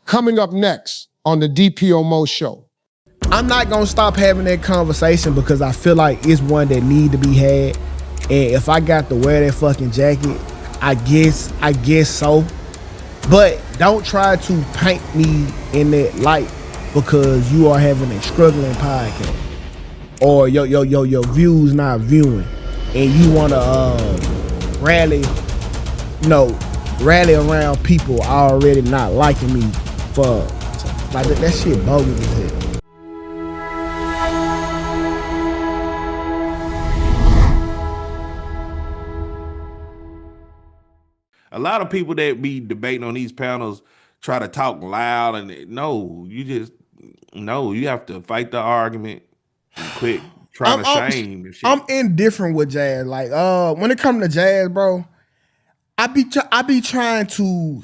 Coming up next on the DPMO show. I'm not gonna stop having that conversation because I feel like it's one that need to be had. And if I got to wear that fucking jacket, I guess so. But don't try to paint me in that light because you are having a struggling podcast or your views not viewing, and you wanna rally around people already not liking me for like that shit bogus as hell. A lot of people that be debating on these panels try to talk loud, and you have to fight the argument and quit trying to shame and shit. I'm indifferent with Jazz. Like, when it comes to Jazz, bro, I be trying to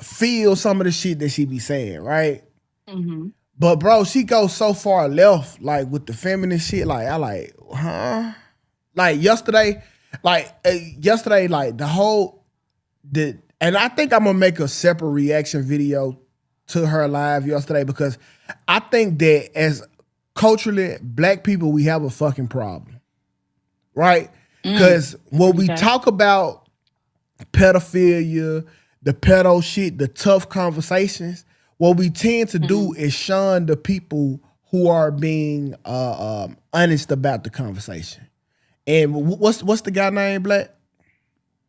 feel some of the shit that she be saying, right? Mm-hmm. But bro, she goes so far left, like with the feminist shit. Like, I like, huh? Like yesterday, like the whole. And I think I'm gonna make a separate reaction video to her live yesterday because I think that as culturally black people, we have a fucking problem, right? Because when we talk about pedophilia, the pedo shit, the tough conversations, what we tend to do is shun the people who are being honest about the conversation. And what's the guy named Black?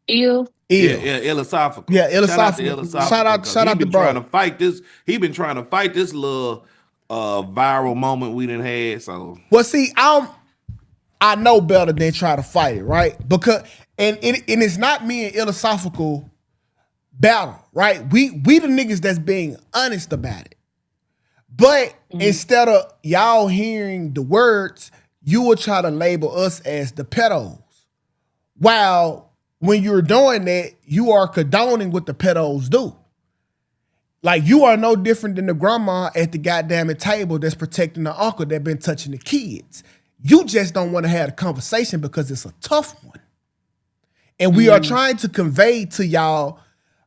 Ill. Yeah, Ilosophical. Yeah, Ilosophical. Shout out to bro. He been trying to fight this little viral moment we done had. So well, see, I know better than try to fight it, right? Because and it's not me and Ilosophical battle, right? We the niggas that's being honest about it. But instead of y'all hearing the words, you will try to label us as the pedos. While when you're doing that, you are condoning what the pedos do. Like, you are no different than the grandma at the goddamn table that's protecting the uncle that been touching the kids. You just don't want to have a conversation because it's a tough one. And we are trying to convey to y'all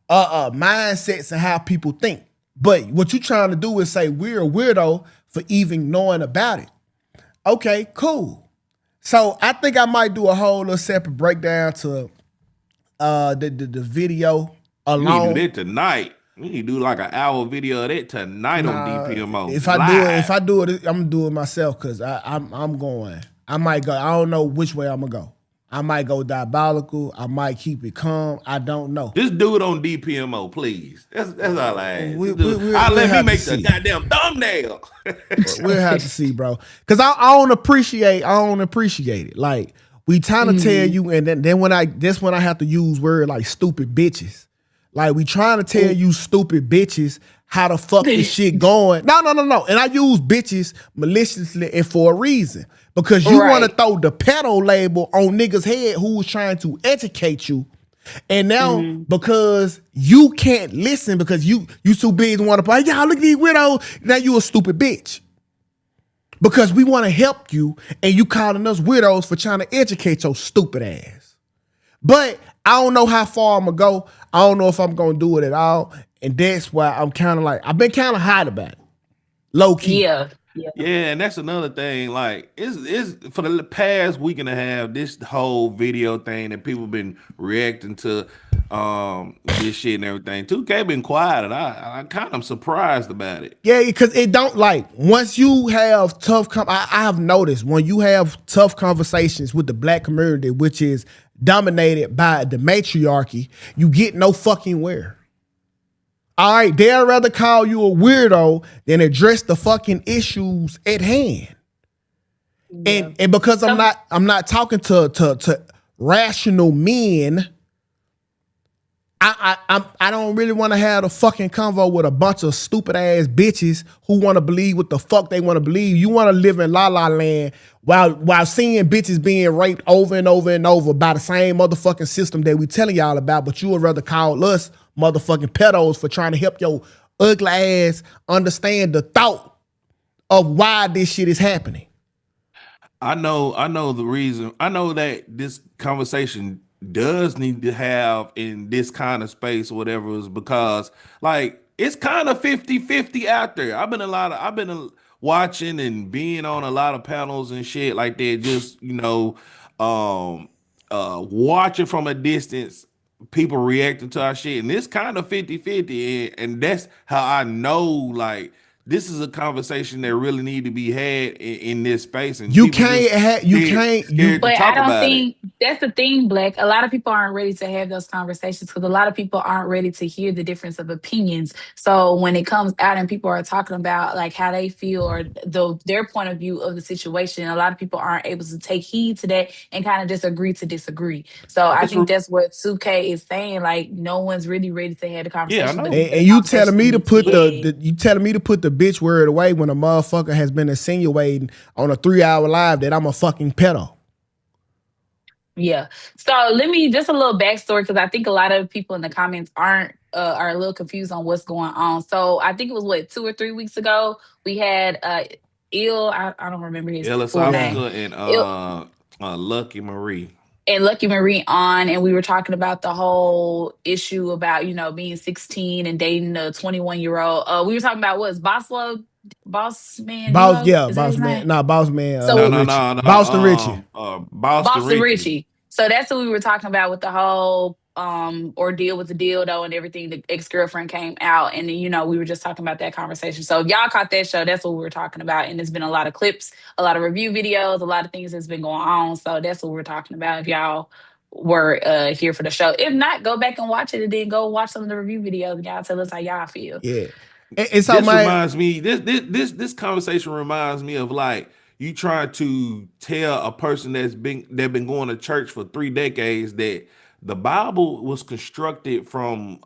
mindsets and how people think. But what you're trying to do is say we're a weirdo for even knowing about it. Okay, cool. So I think I might do a whole little separate breakdown to the video alone. We need to do that tonight. We need to do like an hour video of that tonight on DPMO. If I do it, I'm gonna do it myself because I'm going. I might go. I don't know which way I'm gonna go. I might go diabolical. I might keep it calm. I don't know. Just do it on DPMO, please. That's all I ask. Let me make the goddamn thumbnail. We'll have to see, bro. Because I don't appreciate it. Like, we trying to tell you, and then that's when I have to use word like stupid bitches. Like, we trying to tell you stupid bitches how the fuck this shit going. No. And I use bitches maliciously and for a reason. Because you want to throw the pedo label on niggas' head who was trying to educate you. And now, because you can't listen because you too big to want to play, y'all look at these widows. Now you a stupid bitch. Because we want to help you and you calling us widows for trying to educate your stupid ass. But I don't know how far I'm going to go. I don't know if I'm going to do it at all. And that's why I'm kind of like, I've been kind of hot about it. Low key. Yeah, and that's another thing. Like, it's for the past week and a half, this whole video thing that people been reacting to this shit and everything. Tukay been quiet, and I kind of surprised about it. Yeah, because it don't, like, once you have tough, I have noticed when you have tough conversations with the black community, which is dominated by the matriarchy, you get no fucking where. All right, they'd rather call you a weirdo than address the fucking issues at hand. Yeah. And because I'm not talking to rational men, I don't really want to have a fucking convo with a bunch of stupid ass bitches who want to believe what the fuck they want to believe. You want to live in la la land while seeing bitches being raped over and over and over by the same motherfucking system that we telling y'all about, but you would rather call us motherfucking pedos for trying to help your ugly ass understand the thought of why this shit is happening. I know the reason. I know that this conversation does need to have in this kind of space or whatever is because, like, it's kind of 50-50 out there. I've been watching and being on a lot of panels and shit like that. Just um, watching from a distance, people reacting to our shit, and it's kind of 50-50, and that's how I know like this is a conversation that really need to be had in this space, and You people can't just have you can't you scared to But I talk don't about it. think that's the thing, Black. A lot of people aren't ready to have those conversations because a lot of people aren't ready to hear the difference of opinions. So when it comes out and people are talking about like how they feel or their point of view of the situation, a lot of people aren't able to take heed to that and kind of just agree to disagree. So I That's think true. that's what Tukay is saying. Like no one's really ready to have the Yeah, I conversation, but know. the and you telling conversation me to needs to put be had. you telling me to put the bitch word away when a motherfucker has been insinuating on a 3-hour live that I'm a fucking pedo. Yeah. So let me just a little backstory because I think a lot of people in the comments aren't are a little confused on what's going on. So I think it was what 2 or 3 weeks ago we had I don't remember his Ella full name. Sofka and Il Lucky Marie. and Lucky Marie on, and we were talking about the whole issue about being 16 and dating a 21-year-old. We were talking about what's Boss Man Debo? Is that Boss his name? man. Nah, boss man, No, So no, Richie. no, no. Boston Richie. Boston Boston Richie. Richie. So that's what we were talking about with the whole ordeal with the dildo and everything. The ex-girlfriend came out and then, we were just talking about that conversation. So if y'all caught that show, that's what we were talking about. And there's been a lot of clips, a lot of review videos, a lot of things that's been going on. So that's what we're talking about if y'all were here for the show. If not, go back and watch it and then go watch some of the review videos and y'all tell us how y'all feel. Yeah. And so This man, reminds me. This conversation reminds me of like you trying to tell a person that been going to church for 3 decades that the Bible was constructed from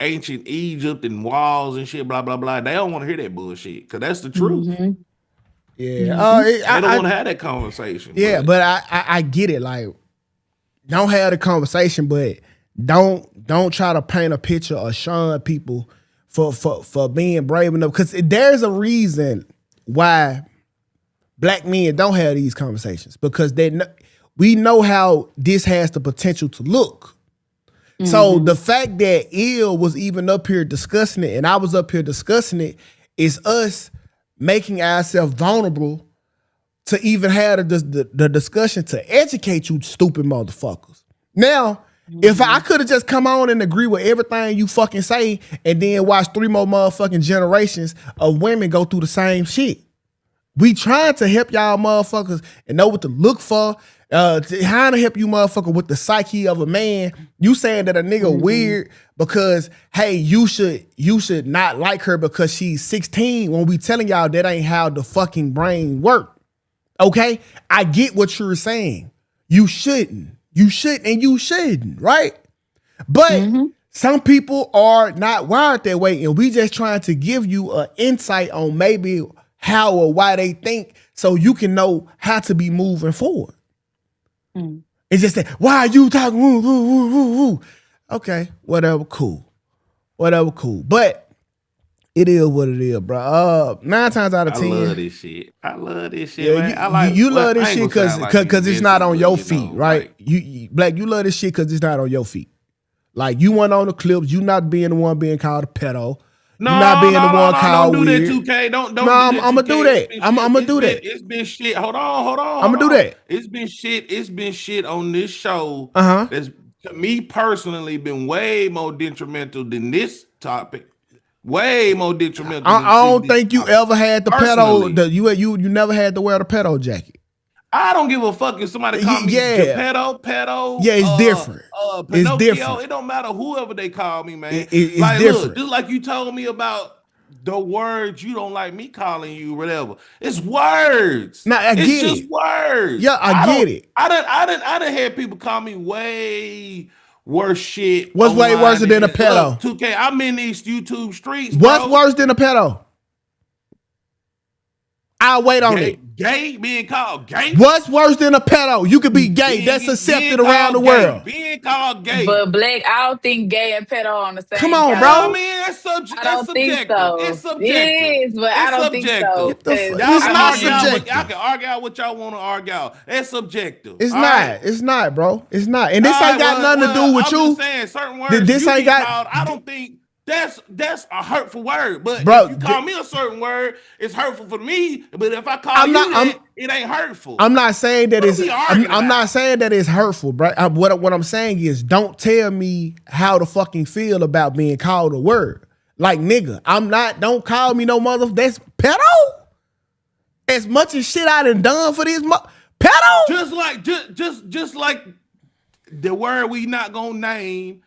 ancient Egypt and walls and shit, blah blah blah. They don't want to hear that bullshit because that's the truth. Mm-hmm. yeah. Mm-hmm. They don't want to have that conversation. Yeah, but I get it. Like, don't have the conversation, but don't try to paint a picture or shun people for being brave enough. Because there's a reason why black men don't have these conversations because we know how this has the potential to look. So the fact that Ill was even up here discussing it and I was up here discussing it is us making ourselves vulnerable to even have the discussion to educate you stupid motherfuckers. Now, if I could have just come on and agree with everything you fucking say and then watch 3 more motherfucking generations of women go through the same shit. We trying to help y'all motherfuckers and know what to look for. How to help you motherfucker with the psyche of a man. You saying that a nigga weird because hey, you should not like her because she's 16 when we telling y'all that ain't how the fucking brain work. Okay? I get what you're saying. You shouldn't, and you shouldn't, right? But some people are not wired that way, and we just trying to give you an insight on maybe how or why they think so you can know how to be moving forward. It's just that, why are you talking? Woo, woo, woo, woo, woo. Okay, whatever, cool. But it is what it is, bro. 9 times out of 10. I love this shit. Yeah, man. I like you love this I ain't shit gonna sound like because it's you not on messy, your but, feet, right? like, You Black, you love this shit because it's not on your feet. Like you went on the clips, you not being the one being called a pedo. no, You not being the one called don't do weird. that, 2K. Don't No, do I'm that, gonna 2K. do that. I'm gonna do that. It's been shit. Hold on. I'm gonna do that. It's been shit on this show Uh-huh. that's to me personally been way more detrimental than this topic. Way more detrimental than I don't this think you topic. ever had the Personally. pedo. You never had to wear the pedo jacket. I don't give a fuck if somebody call me Geppetto, pedo. Yeah, it's different. It's Pinocchio. different. It don't matter whoever they call me, man. It's like, different. look, just like you told me about the words you don't like me calling you, whatever. It's words. Nah, I it's get just it. words. Yeah, I get it. I done had people call me way worse shit. What's way online worse than a pedo? Look, 2K, I'm in these YouTube streets. What's bro. worse than a pedo? I'll wait on it. gay? Being called gay? What's worse than a pedo? You could be gay. That's accepted around the world. Being called gay. But Black, I don't think gay and pedo on the same. Come on, category. bro. I mean, that's I don't think subjective. so. It's subjective. It is, but I don't think so. Get the fuck- Y'all It's can not argue out, subjective. y'all can argue out what y'all want to argue out. It's subjective. It's All not. right? It's not, bro. It's not. And this All ain't right, got nothing to do with I'm you. just saying certain words. This you ain't get got- called, I don't think that's a hurtful word. But Bro, if you call me a certain word, it's hurtful for me. But if I call I'm you not- that, it ain't hurtful. I'm not saying that What it's. are we arguing I'm not about? saying that it's hurtful, bro. What I'm saying is, don't tell me how to fucking feel about being called a word. Like nigga, I'm not. Don't call me no mother. That's pedo. As much as shit I done for this pedo. just like the word we not gonna name.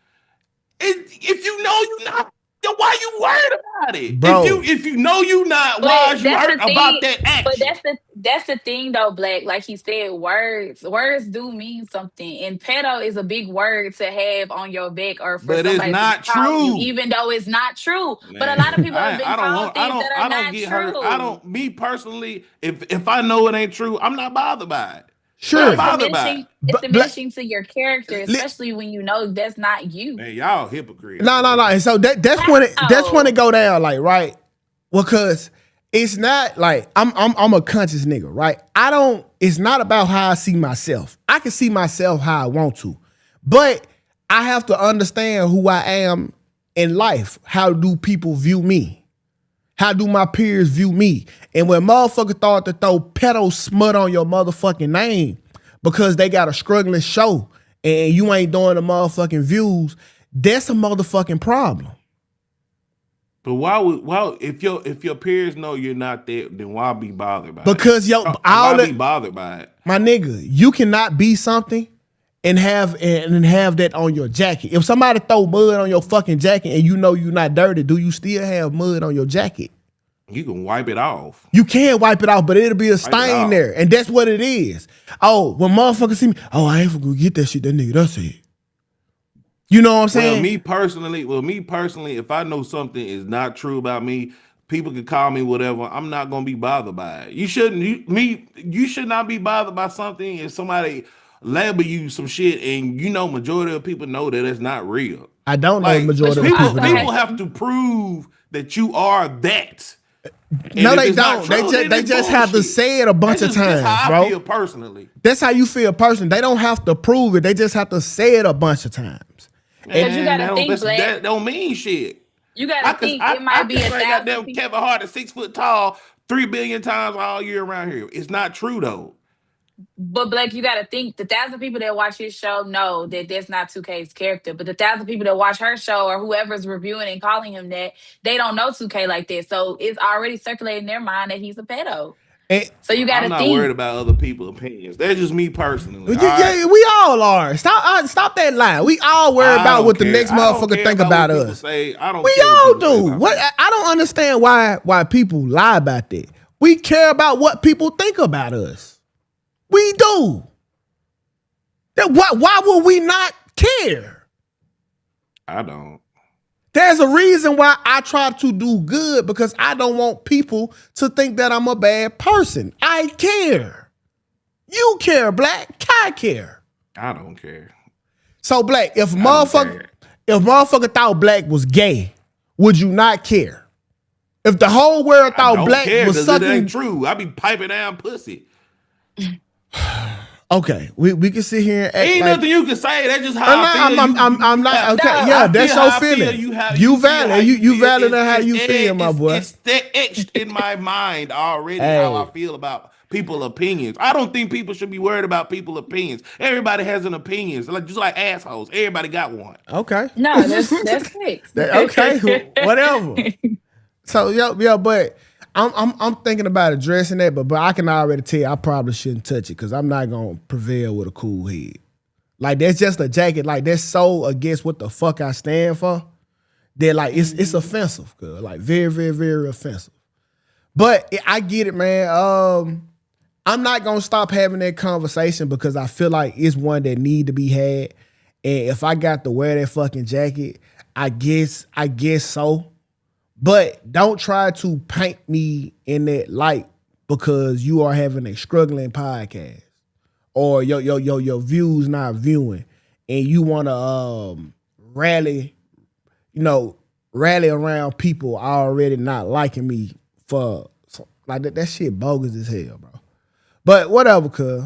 If you know you not, then why you worried about it? Bro. If you know you not, But why is you that's hurt the thing- about that action? But that's the thing though, Black. Like he said, words do mean something, and pedo is a big word to have on your back or for But it's somebody not to call you, true. even though it's not true. But a Man, lot of people have been called things that are I don't not get true. hurt. I don't. Me personally, if I know it ain't true, I'm not bothered by it. Sure. It's bothered by diminishing, it. it's But- diminishing to your character, especially when you know that's not you. Man, y'all hypocrites. No. And so that's when it go down, like, right? Because it's not like I'm a conscious nigga, right? It's not about how I see myself. I can see myself how I want to. But I have to understand who I am in life. How do people view me? How do my peers view me? And when motherfuckers thought to throw pedo smut on your motherfucking name because they got a struggling show and you ain't doing the motherfucking views, that's a motherfucking problem. But why if your peers know you're not there, then why be bothered by it? Because why be bothered by it? My nigga, you cannot be something and have that on your jacket. If somebody throw mud on your fucking jacket and you know you're not dirty, do you still have mud on your jacket? You can wipe it off. You can wipe it off, but it'll be a it stain off. there. And that's what it is. Oh, when motherfuckers see me, oh, I ain't gonna get that shit, that nigga, that's it. You know what I'm saying? Well, me personally, if I know something is not true about me, people can call me whatever. I'm not gonna be bothered by it. You should not be bothered by something if somebody label you some shit and you know majority of people know that it's not real. I don't know the majority of people. people. People have to prove that you are that. No, And if they it's not don't. true, then They it's just have to bullshit. say it a bunch of times, That's how bro. I feel personally. That's how you feel personally. They don't have to prove it. They just have to say it a bunch of times. Because you gotta think, Black. That don't mean shit. You gotta think it might be I 1,000 goddamn people. Kevin Hart is 6 foot tall, 3 billion times all year around here. It's not true though. But Black, you gotta think the 1,000 people that watch his show know that that's not 2K's character. But the 1,000 people that watch her show or whoever's reviewing and calling him that, they don't know 2K like that. So it's already circulating in their mind that he's a pedo. And, So you gotta I'm not think. worried about other people's opinions. That's just me personally. yeah, we all are. Stop that lie. We all worry about what the next motherfucker think about us. I don't. We care all what people say do. about What me. I don't understand why people lie about that. We care about what people think about us. We do. Then why would we not care? I don't. There's a reason why I try to do good because I don't want people to think that I'm a bad person. I care. You care, Black. I care. I don't care. So, Black, if don't motherfucker thought Black was gay, would you not care? If the whole world I thought don't Black care was 'cause sucking, it ain't true. I be piping down pussy. okay, we can sit here and act Ain't like, nothing you can say. That's just how I feel. I'm not okay. No, Yeah, I that's feel your how I feel. feeling. You You feel valid. how You feel. valid in how It's- you it's- feel, my boy. It's etched in my mind already how Hey. I feel about people's opinions. I don't think people should be worried about people's opinions. Everybody has an opinion. So just like assholes. Everybody got one. Okay. No, that's fixed. Okay, whatever. So yeah, but I'm thinking about addressing that, but I can already tell you I probably shouldn't touch it because I'm not gonna prevail with a cool head. Like that's just a jacket. Like that's so against what the fuck I stand for. That like it's offensive, girl. Like very, very, very offensive. But I get it, man. I'm not gonna stop having that conversation because I feel like it's one that need to be had. And if I got to wear that fucking jacket, I guess so. But don't try to paint me in that light because you are having a struggling podcast or your views not viewing and you want to rally, rally around people already not liking me for like that shit bogus as hell, bro. But whatever, cuz.